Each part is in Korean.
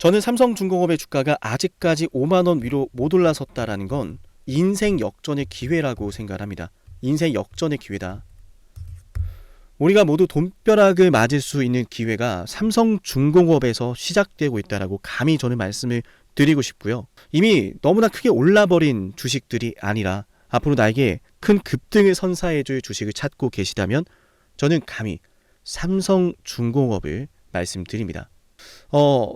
저는 삼성중공업의 주가가 아직까지 5만 원 위로 못 올라섰다라는 건 인생 역전의 기회라고 생각합니다. 인생 역전의 기회다. 우리가 모두 돈벼락을 맞을 수 있는 기회가 삼성중공업에서 시작되고 있다라고 감히 저는 말씀을 드리고 싶고요. 이미 너무나 크게 올라버린 주식들이 아니라 앞으로 나에게 큰 급등을 선사해줄 주식을 찾고 계시다면 저는 감히 삼성중공업을 말씀드립니다.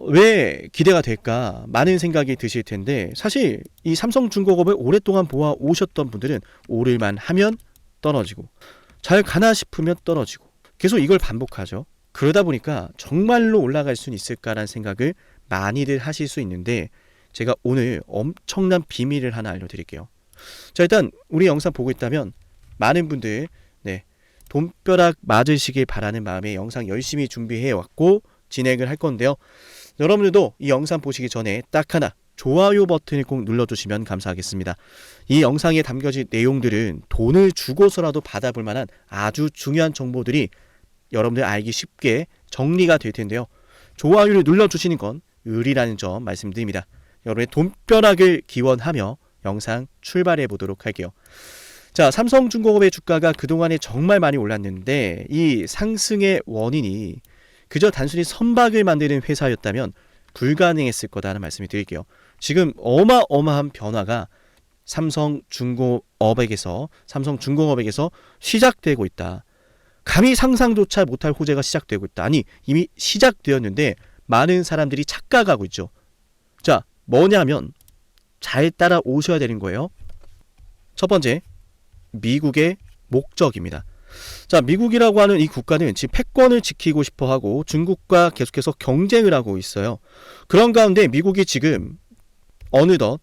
왜 기대가 될까? 많은 생각이 드실 텐데 사실 이 삼성중공업을 오랫동안 보아 오셨던 분들은 오를만 하면 떨어지고 잘 가나 싶으면 떨어지고 계속 이걸 반복하죠. 그러다 보니까 정말로 올라갈 수는 있을까라는 생각을 많이들 하실 수 있는데 제가 오늘 엄청난 비밀을 하나 알려드릴게요. 자, 일단 우리 영상 보고 있다면 많은 분들 돈벼락 맞으시길 바라는 마음에 영상 열심히 준비해 왔고 진행을 할 건데요. 여러분들도 이 영상 보시기 전에 딱 하나 좋아요 버튼을 꼭 눌러주시면 감사하겠습니다. 이 영상에 담겨진 내용들은 돈을 주고서라도 받아볼 만한 아주 중요한 정보들이 여러분들 알기 쉽게 정리가 될 텐데요. 좋아요를 눌러주시는 건 의리라는 점 말씀드립니다. 여러분의 돈벼락을 기원하며 영상 출발해 보도록 할게요. 자, 삼성중공업의 주가가 그동안에 정말 많이 올랐는데 이 상승의 원인이 그저 단순히 선박을 만드는 회사였다면 불가능했을 거다라는 말씀을 드릴게요. 지금 어마어마한 변화가 삼성중공업에게서 시작되고 있다. 감히 상상조차 못할 호재가 시작되고 있다. 아니, 이미 시작되었는데 많은 사람들이 착각하고 있죠. 자, 뭐냐면 잘 따라오셔야 되는 거예요. 첫 번째, 미국의 목적입니다. 자, 미국이라고 하는 이 국가는 지금 패권을 지키고 싶어 하고 중국과 계속해서 경쟁을 하고 있어요. 그런 가운데 미국이 지금 어느덧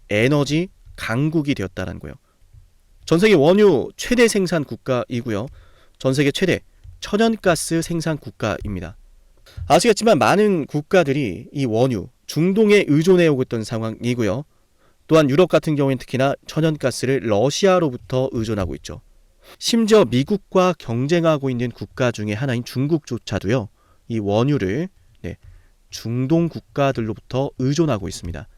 에너지 강국이 되었다는 거예요. 전 세계 원유 최대 생산 국가이고요. 전 세계 최대 천연가스 생산 국가입니다. 아시겠지만 많은 국가들이 이 원유, 중동에 의존해 오고 있던 상황이고요. 또한 유럽 같은 경우에는 특히나 천연가스를 러시아로부터 의존하고 있죠. 심지어 미국과 경쟁하고 있는 국가 중에 하나인 중국조차도요. 이 원유를 중동 국가들로부터 의존하고 있습니다.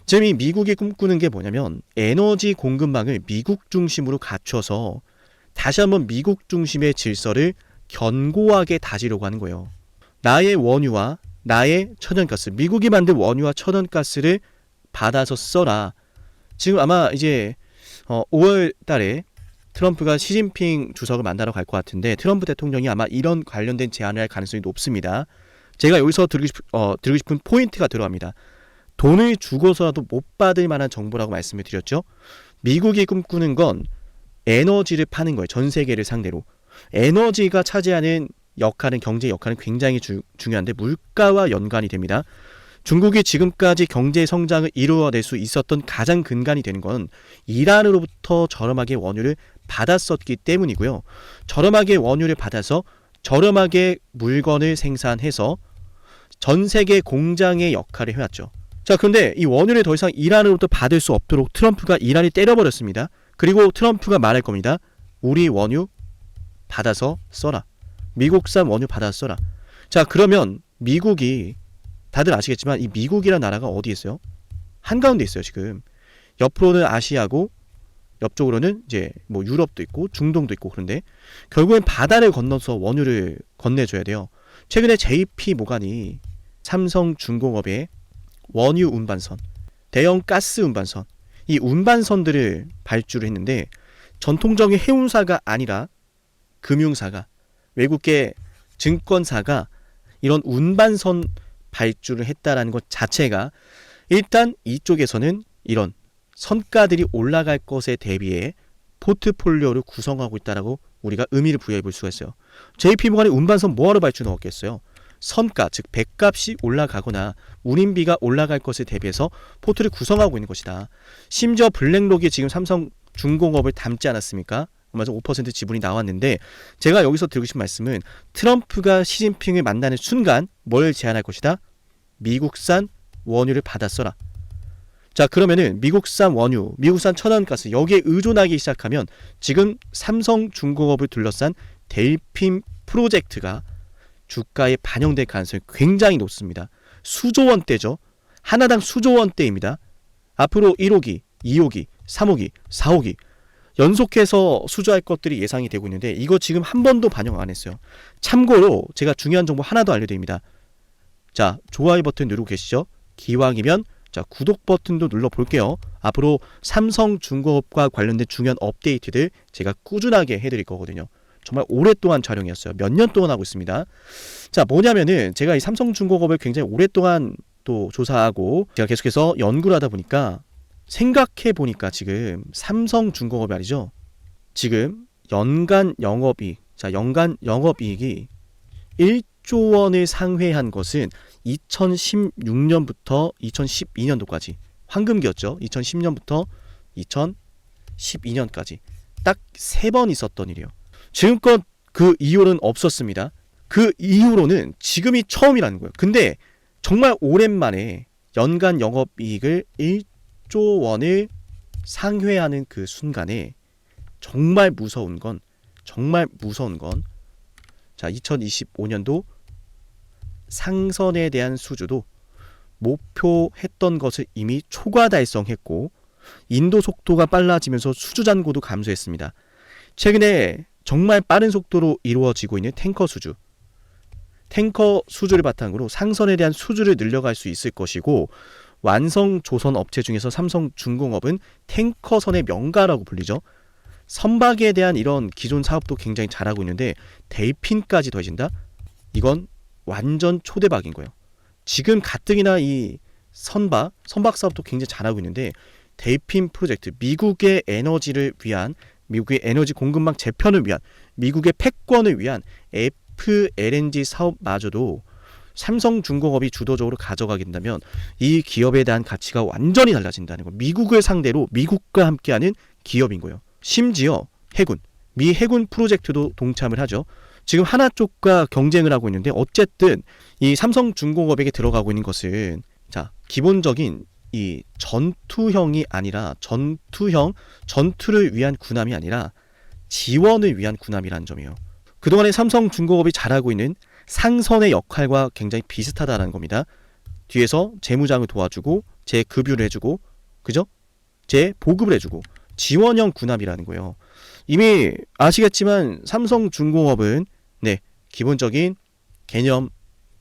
지금 이 미국이 꿈꾸는 게 뭐냐면 에너지 공급망을 미국 중심으로 갖춰서 다시 한번 미국 중심의 질서를 견고하게 다지려고 하는 거예요. 나의 원유와 나의 천연가스, 미국이 만든 원유와 천연가스를 받아서 써라. 지금 아마 이제 5월 달에 트럼프가 시진핑 주석을 만나러 갈 것 같은데 트럼프 대통령이 아마 이런 관련된 제안을 할 가능성이 높습니다. 제가 여기서 드리고 싶은 포인트가 들어갑니다. 돈을 주고서라도 못 받을 만한 정보라고 말씀을 드렸죠. 미국이 꿈꾸는 건 에너지를 파는 거예요. 전 세계를 상대로. 에너지가 차지하는 역할은, 경제 역할은 굉장히 중요한데 물가와 연관이 됩니다. 중국이 지금까지 경제 성장을 이루어낼 수 있었던 가장 근간이 되는 건 이란으로부터 저렴하게 원유를 받았었기 때문이고요. 저렴하게 원유를 받아서 저렴하게 물건을 생산해서 전 세계 공장의 역할을 해왔죠. 자, 그런데 이 원유를 더 이상 이란으로부터 받을 수 없도록 트럼프가 이란을 때려버렸습니다. 그리고 트럼프가 말할 겁니다. 우리 원유 받아서 써라. 미국산 원유 받아서 써라. 자, 그러면 미국이, 다들 아시겠지만 이 미국이라는 나라가 어디에 있어요? 한가운데 있어요. 지금 옆으로는 아시아고 옆쪽으로는 이제 뭐 유럽도 있고 중동도 있고, 그런데 결국엔 바다를 건너서 원유를 건네줘야 돼요. 최근에 JP 모간이 삼성중공업의 원유 운반선, 대형 가스 운반선, 이 운반선들을 발주를 했는데 전통적인 해운사가 아니라 금융사가, 외국계 증권사가 이런 운반선 발주를 했다라는 것 자체가 일단 이쪽에서는 이런 선가들이 올라갈 것에 대비해 포트폴리오를 구성하고 있다라고 우리가 의미를 부여해 볼 수가 있어요. JP모간이 운반선 뭐하러 발주 넣었겠어요? 선가, 즉 배값이 올라가거나 운임비가 올라갈 것에 대비해서 포트를 구성하고 있는 것이다. 심지어 블랙록이 지금 삼성중공업을 담지 않았습니까? 얼마 전 5% 지분이 나왔는데, 제가 여기서 드리고 싶은 말씀은 트럼프가 시진핑을 만나는 순간 뭘 제안할 것이다? 미국산 원유를 받아 써라. 자, 그러면은 미국산 원유, 미국산 천연가스 여기에 의존하기 시작하면 지금 삼성중공업을 둘러싼 델핀 프로젝트가 주가에 반영될 가능성이 굉장히 높습니다. 수조 원대죠. 하나당 수조 원대입니다. 앞으로 1호기, 2호기, 3호기, 4호기 연속해서 수주할 것들이 예상이 되고 있는데 이거 지금 한 번도 반영 안 했어요. 참고로 제가 중요한 정보 하나 더 알려드립니다. 자, 좋아요 버튼 누르고 계시죠? 기왕이면 자, 구독 버튼도 눌러볼게요. 앞으로 삼성중공업과 관련된 중요한 업데이트들 제가 꾸준하게 해드릴 거거든요. 정말 오랫동안 촬영이었어요. 몇 년 동안 하고 있습니다. 자, 뭐냐면은 제가 이 삼성중공업을 굉장히 오랫동안 또 조사하고 제가 계속해서 연구를 하다 보니까 생각해 보니까 지금 삼성중공업 말이죠. 지금 연간 영업이익, 자, 연간 영업이익이 1조 원을 상회한 것은 2016년부터 2012년도까지 황금기였죠. 2010년부터 2012년까지 딱 3번 있었던 일이에요. 지금껏 그 이후로는 없었습니다. 그 이후로는 지금이 처음이라는 거예요. 근데 정말 오랜만에 연간 영업이익을 1조 원을 상회하는 그 순간에 정말 무서운 건 자, 2025년도 상선에 대한 수주도 목표했던 것을 이미 초과 달성했고 인도 속도가 빨라지면서 수주 잔고도 감소했습니다. 최근에 정말 빠른 속도로 이루어지고 있는 탱커 수주를 바탕으로 상선에 대한 수주를 늘려갈 수 있을 것이고 완성 조선 업체 중에서 삼성중공업은 탱커선의 명가라고 불리죠. 선박에 대한 이런 기존 사업도 굉장히 잘하고 있는데 델핀까지 더해진다? 이건 완전 초대박인 거예요. 지금 가뜩이나 이 선박 사업도 굉장히 잘하고 있는데 델핀 프로젝트, 미국의 에너지를 위한, 미국의 에너지 공급망 재편을 위한, 미국의 패권을 위한 FLNG 사업마저도 삼성중공업이 주도적으로 가져가게 된다면 이 기업에 대한 가치가 완전히 달라진다는 거. 미국을 상대로 미국과 함께하는 기업인 거예요. 심지어 해군, 미 해군 프로젝트도 동참을 하죠. 지금 하나 쪽과 경쟁을 하고 있는데 어쨌든 이 삼성중공업에게 들어가고 있는 것은 자, 기본적인 이 전투형이 아니라 전투를 위한 군함이 아니라 지원을 위한 군함이라는 점이에요. 그동안에 삼성중공업이 잘하고 있는 상선의 역할과 굉장히 비슷하다는 겁니다. 뒤에서 재무장을 도와주고 재급유를 해주고 그죠? 재보급을 해주고 지원형 군함이라는 거예요. 이미 아시겠지만 삼성중공업은 기본적인 개념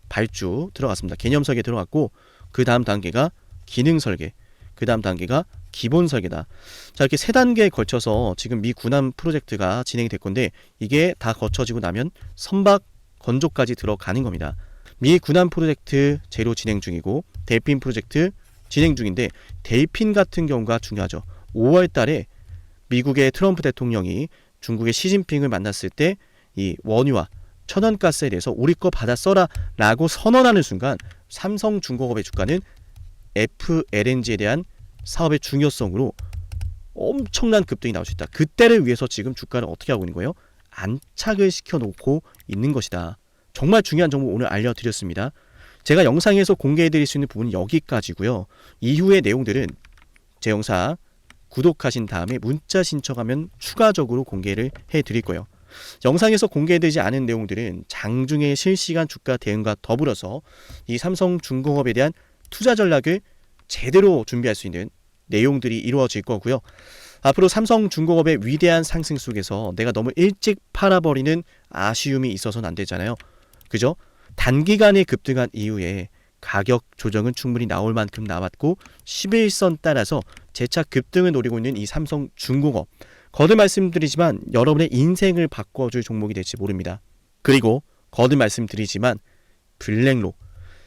발주 들어갔습니다. 개념 설계 들어갔고 그 다음 단계가 기능 설계, 그 다음 단계가 기본 설계다. 자, 이렇게 3단계에 걸쳐서 지금 미 군함 프로젝트가 진행이 될 건데 이게 다 거쳐지고 나면 선박 건조까지 들어가는 겁니다. 미 군함 프로젝트 제로 진행 중이고 델핀 프로젝트 진행 중인데 델핀 같은 경우가 중요하죠. 5월 달에 미국의 트럼프 대통령이 중국의 시진핑을 만났을 때 이 원유와 천연가스에 대해서 우리 거 받아 써라 라고 선언하는 순간 삼성중공업의 주가는 FLNG에 대한 사업의 중요성으로 엄청난 급등이 나올 수 있다. 그때를 위해서 지금 주가를 어떻게 하고 있는 거예요? 안착을 시켜놓고 있는 것이다. 정말 중요한 정보 오늘 알려드렸습니다. 제가 영상에서 공개해드릴 수 있는 부분은 여기까지고요. 이후의 내용들은 제 영상 구독하신 다음에 문자 신청하면 추가적으로 공개를 해드릴 거예요. 영상에서 공개되지 않은 내용들은 장중의 실시간 주가 대응과 더불어서 이 삼성중공업에 대한 투자 전략을 제대로 준비할 수 있는 내용들이 이루어질 거고요. 앞으로 삼성중공업의 위대한 상승 속에서 내가 너무 일찍 팔아버리는 아쉬움이 있어서는 안 되잖아요. 그죠? 단기간에 급등한 이후에 가격 조정은 충분히 나올 만큼 나왔고 11선 따라서 재차 급등을 노리고 있는 이 삼성중공업, 거듭 말씀드리지만 여러분의 인생을 바꿔줄 종목이 될지 모릅니다. 그리고 거듭 말씀드리지만 블랙록,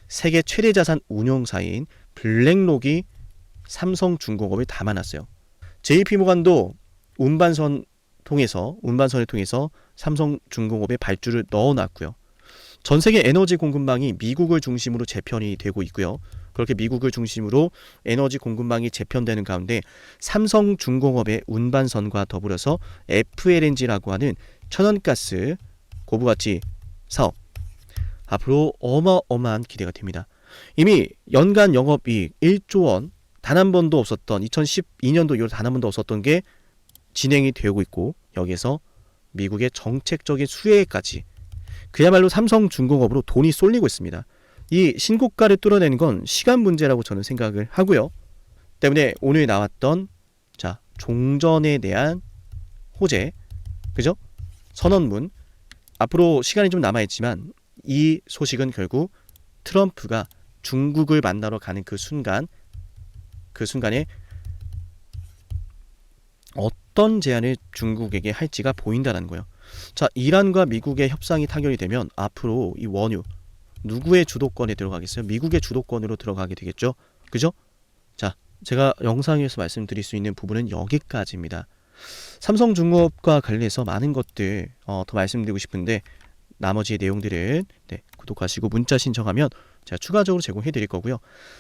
세계 최대 자산 운용사인 블랙록이 삼성중공업을 담아놨어요. JP모간도 운반선을 통해서 삼성중공업에 발주를 넣어놨고요. 전 세계 에너지 공급망이 미국을 중심으로 재편이 되고 있고요. 그렇게 미국을 중심으로 에너지 공급망이 재편되는 가운데 삼성중공업의 운반선과 더불어서 FLNG라고 하는 천연가스 고부가치 사업, 앞으로 어마어마한 기대가 됩니다. 이미 연간 영업이익 1조 원 단 한 번도 없었던 2012년도 이후로 단 한 번도 없었던 게 진행이 되고 있고 여기에서 미국의 정책적인 수혜까지, 그야말로 삼성중공업으로 돈이 쏠리고 있습니다. 이 신고가를 뚫어내는 건 시간 문제라고 저는 생각을 하고요. 때문에 오늘 나왔던 종전에 대한 호재, 그죠? 선언문, 앞으로 시간이 좀 남아있지만 이 소식은 결국 트럼프가 중국을 만나러 가는 그 순간에 어떤 제안을 중국에게 할지가 보인다는 거예요. 자, 이란과 미국의 협상이 타결이 되면 앞으로 이 원유 누구의 주도권에 들어가겠어요? 미국의 주도권으로 들어가게 되겠죠? 그죠? 자, 제가 영상에서 말씀드릴 수 있는 부분은 여기까지입니다. 삼성중공업과 관련해서 많은 것들 더 말씀드리고 싶은데 나머지 내용들은 구독하시고 문자 신청하면 제가 추가적으로 제공해 드릴 거고요.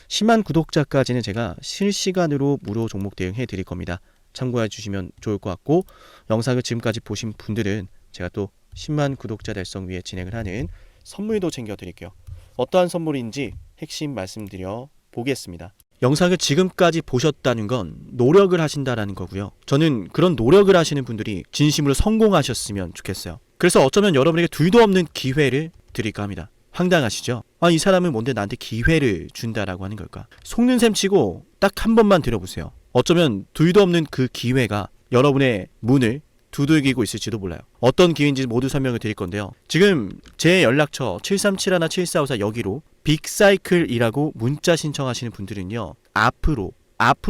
10만 구독자까지는 제가 실시간으로 무료 종목 대응해 드릴 겁니다. 참고해 주시면 좋을 것 같고, 영상을 지금까지 보신 분들은 제가 또 10만 구독자 달성 위해 진행을 하는 선물도 챙겨 드릴게요. 어떠한 선물인지 핵심 말씀드려 보겠습니다. 영상을 지금까지 보셨다는 건 노력을 하신다라는 거고요. 저는 그런 노력을 하시는 분들이 진심으로 성공하셨으면 좋겠어요. 그래서 어쩌면 여러분에게 둘도 없는 기회를 드릴까 합니다. 황당하시죠? 이 사람은 뭔데 나한테 기회를 준다라고 하는 걸까? 속는 셈 치고 딱 한 번만 들어보세요. 어쩌면 둘도 없는 그 기회가 여러분의 문을 두들기고 있을지도 몰라요. 어떤 기회인지 모두 설명을 드릴 건데요. 지금 제 연락처 7371-7454 여기로 빅사이클이라고 문자 신청하시는 분들은요, 앞으로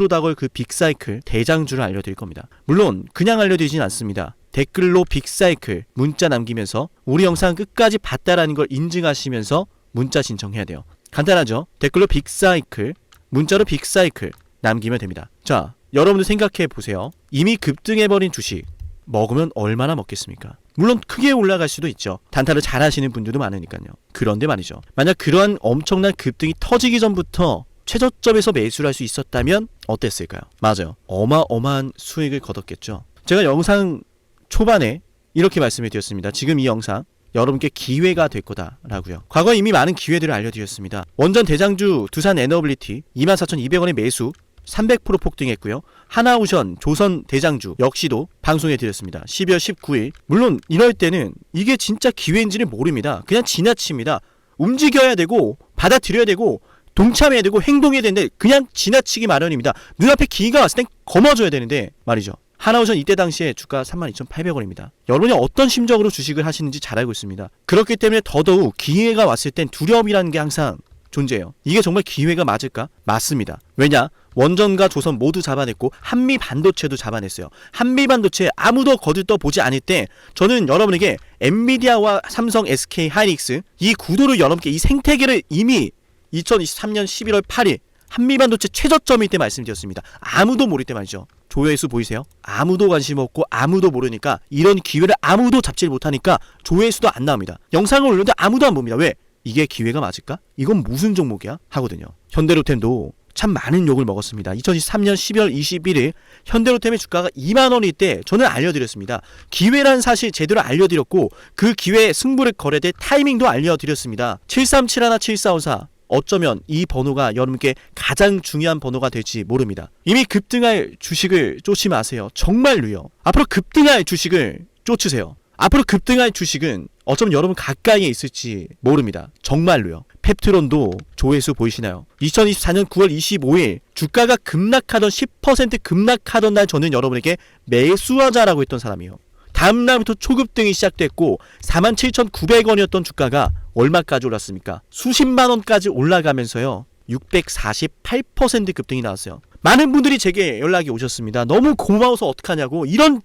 다가올 그 빅사이클 대장주를 알려드릴 겁니다. 물론 그냥 알려드리진 않습니다. 댓글로 빅사이클 문자 남기면서 우리 영상 끝까지 봤다라는 걸 인증하시면서 문자 신청해야 돼요. 간단하죠? 댓글로 빅사이클, 문자로 빅사이클 남기면 됩니다. 자, 여러분들 생각해 보세요. 이미 급등해버린 주식 먹으면 얼마나 먹겠습니까? 물론 크게 올라갈 수도 있죠. 단타를 잘 하시는 분들도 많으니까요. 그런데 말이죠, 만약 그러한 엄청난 급등이 터지기 전부터 최저점에서 매수를 할 수 있었다면 어땠을까요? 맞아요, 어마어마한 수익을 거뒀겠죠. 제가 영상 초반에 이렇게 말씀을 드렸습니다. 지금 이 영상 여러분께 기회가 될 거다라고요. 과거에 이미 많은 기회들을 알려드렸습니다. 원전 대장주 두산 에너빌리티 24,200원의 매수 300% 폭등했고요. 하나오션 조선 대장주 역시도 방송해 드렸습니다. 12월 19일. 물론 이럴 때는 이게 진짜 기회인지는 모릅니다. 그냥 지나칩니다. 움직여야 되고 받아들여야 되고 동참해야 되고 행동해야 되는데 그냥 지나치기 마련입니다. 눈앞에 기회가 왔을 땐 거머줘야 되는데 말이죠. 하나오션 이때 당시에 주가 32,800원입니다. 여러분이 어떤 심정으로 주식을 하시는지 잘 알고 있습니다. 그렇기 때문에 더더욱 기회가 왔을 땐 두려움이라는 게 항상 존재해요. 이게 정말 기회가 맞을까? 맞습니다. 왜냐? 원전과 조선 모두 잡아냈고 한미 반도체도 잡아냈어요. 한미 반도체 아무도 거들떠 보지 않을 때 저는 여러분에게 엔비디아와 삼성, SK, 하이닉스 이 구도를 여러분께 이 생태계를 이미 2023년 11월 8일 한미 반도체 최저점일 때 말씀드렸습니다. 아무도 모를 때 말이죠. 조회수 보이세요? 아무도 관심 없고 아무도 모르니까 이런 기회를 아무도 잡지 못하니까 조회수도 안 나옵니다. 영상을 올렸는데 아무도 안 봅니다. 왜? 이게 기회가 맞을까? 이건 무슨 종목이야? 하거든요. 현대로템도 참 많은 욕을 먹었습니다. 2023년 12월 21일 현대로템의 주가가 2만원일 때 저는 알려드렸습니다. 기회란 사실 제대로 알려드렸고 그 기회에 승부를 걸어야 될 타이밍도 알려드렸습니다. 7371-7454 어쩌면 이 번호가 여러분께 가장 중요한 번호가 될지 모릅니다. 이미 급등할 주식을 쫓지 마세요. 정말로요. 앞으로 급등할 주식을 쫓으세요. 앞으로 급등할 주식은 어쩌면 여러분 가까이에 있을지 모릅니다. 정말로요. 펩트론도 조회수 보이시나요? 2024년 9월 25일 주가가 급락하던 10% 급락하던 날 저는 여러분에게 매수하자라고 했던 사람이에요. 다음 날부터 초급등이 시작됐고 47,900원이었던 주가가 얼마까지 올랐습니까? 수십만 원까지 올라가면서요. 648% 급등이 나왔어요. 많은 분들이 제게 연락이 오셨습니다. 너무 고마워서 어떡하냐고, 이런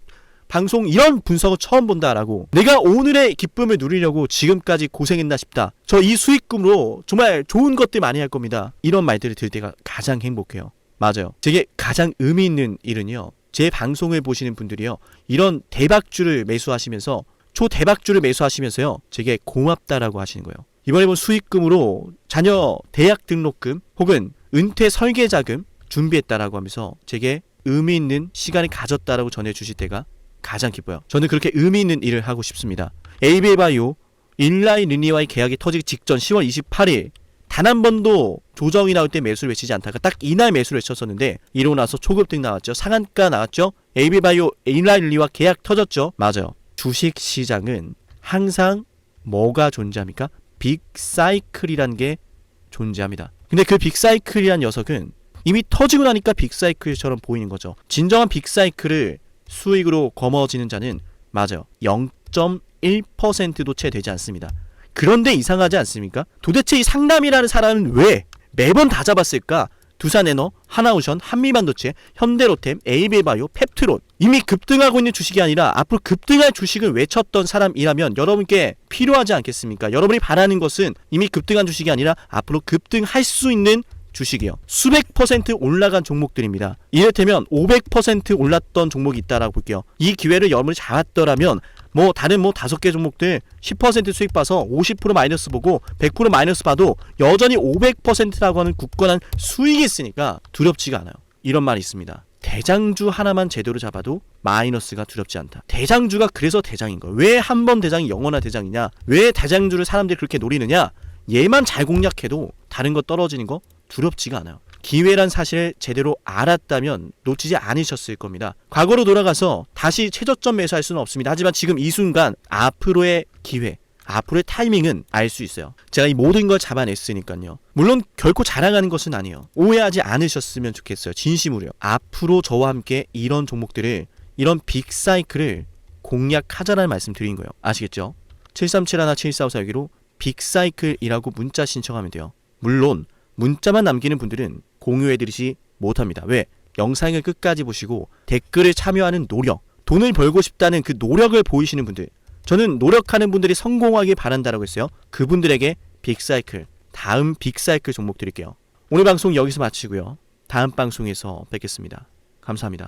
방송 이런 분석을 처음 본다라고, 내가 오늘의 기쁨을 누리려고 지금까지 고생했나 싶다, 저 이 수익금으로 정말 좋은 것들 많이 할 겁니다, 이런 말들을 들을 때가 가장 행복해요. 맞아요. 제게 가장 의미 있는 일은요, 제 방송을 보시는 분들이요, 이런 대박주를 매수하시면서 초대박주를 매수하시면서요 제게 고맙다라고 하시는 거예요. 이번에 본 수익금으로 자녀 대학 등록금 혹은 은퇴 설계자금 준비했다라고 하면서 제게 의미 있는 시간을 가졌다라고 전해주실 때가 가장 기뻐요. 저는 그렇게 의미 있는 일을 하고 싶습니다. ABL바이오 일라이 르니와의 계약이 터지기 직전 10월 28일 단 한 번도 조정이 나올 때 매수를 외치지 않다가 딱 이날 매수를 외쳤었는데 이러고 나서 초급등 나왔죠. 상한가 나왔죠. ABL바이오 일라이 르니와 계약 터졌죠. 맞아요. 주식시장은 항상 뭐가 존재합니까? 빅사이클이란 게 존재합니다. 근데 그 빅사이클이란 녀석은 이미 터지고 나니까 빅사이클처럼 보이는 거죠. 진정한 빅사이클을 수익으로 거머쥐는 자는 맞아요. 0.1%도 채 되지 않습니다. 그런데 이상하지 않습니까? 도대체 이 상남이라는 사람은 왜 매번 다 잡았을까? 두산에너, 하나오션, 한미반도체, 현대로템, AB바이오, 펩트론 이미 급등하고 있는 주식이 아니라 앞으로 급등할 주식을 외쳤던 사람이라면 여러분께 필요하지 않겠습니까? 여러분이 바라는 것은 이미 급등한 주식이 아니라 앞으로 급등할 수 있는 주식이요. 수백 퍼센트 올라간 종목들입니다. 이를테면 500% 올랐던 종목이 있다라고 볼게요. 이 기회를 여러분이 잡았더라면 다른 5개 종목들 10% 수익 봐서 50% 마이너스 보고 100% 마이너스 봐도 여전히 500%라고 하는 굳건한 수익이 있으니까 두렵지가 않아요. 이런 말이 있습니다. 대장주 하나만 제대로 잡아도 마이너스가 두렵지 않다. 대장주가 그래서 대장인 거예요. 왜 한 번 대장이 영원한 대장이냐? 왜 대장주를 사람들이 그렇게 노리느냐? 얘만 잘 공략해도 다른 거 떨어지는 거 두렵지가 않아요. 기회란 사실을 제대로 알았다면 놓치지 않으셨을 겁니다. 과거로 돌아가서 다시 최저점 매수할 수는 없습니다. 하지만 지금 이 순간 앞으로의 기회, 앞으로의 타이밍은 알 수 있어요. 제가 이 모든 걸 잡아냈으니까요. 물론 결코 자랑하는 것은 아니에요. 오해하지 않으셨으면 좋겠어요. 진심으로요. 앞으로 저와 함께 이런 종목들을, 이런 빅사이클을 공략하자라는 말씀 드린 거예요. 아시겠죠? 737-17454여기로 빅사이클이라고 문자 신청하면 돼요. 물론 문자만 남기는 분들은 공유해드리지 못합니다. 왜? 영상을 끝까지 보시고 댓글에 참여하는 노력, 돈을 벌고 싶다는 그 노력을 보이시는 분들, 저는 노력하는 분들이 성공하길 바란다라고 했어요. 그분들에게 빅사이클, 다음 빅사이클 종목 드릴게요. 오늘 방송 여기서 마치고요. 다음 방송에서 뵙겠습니다. 감사합니다.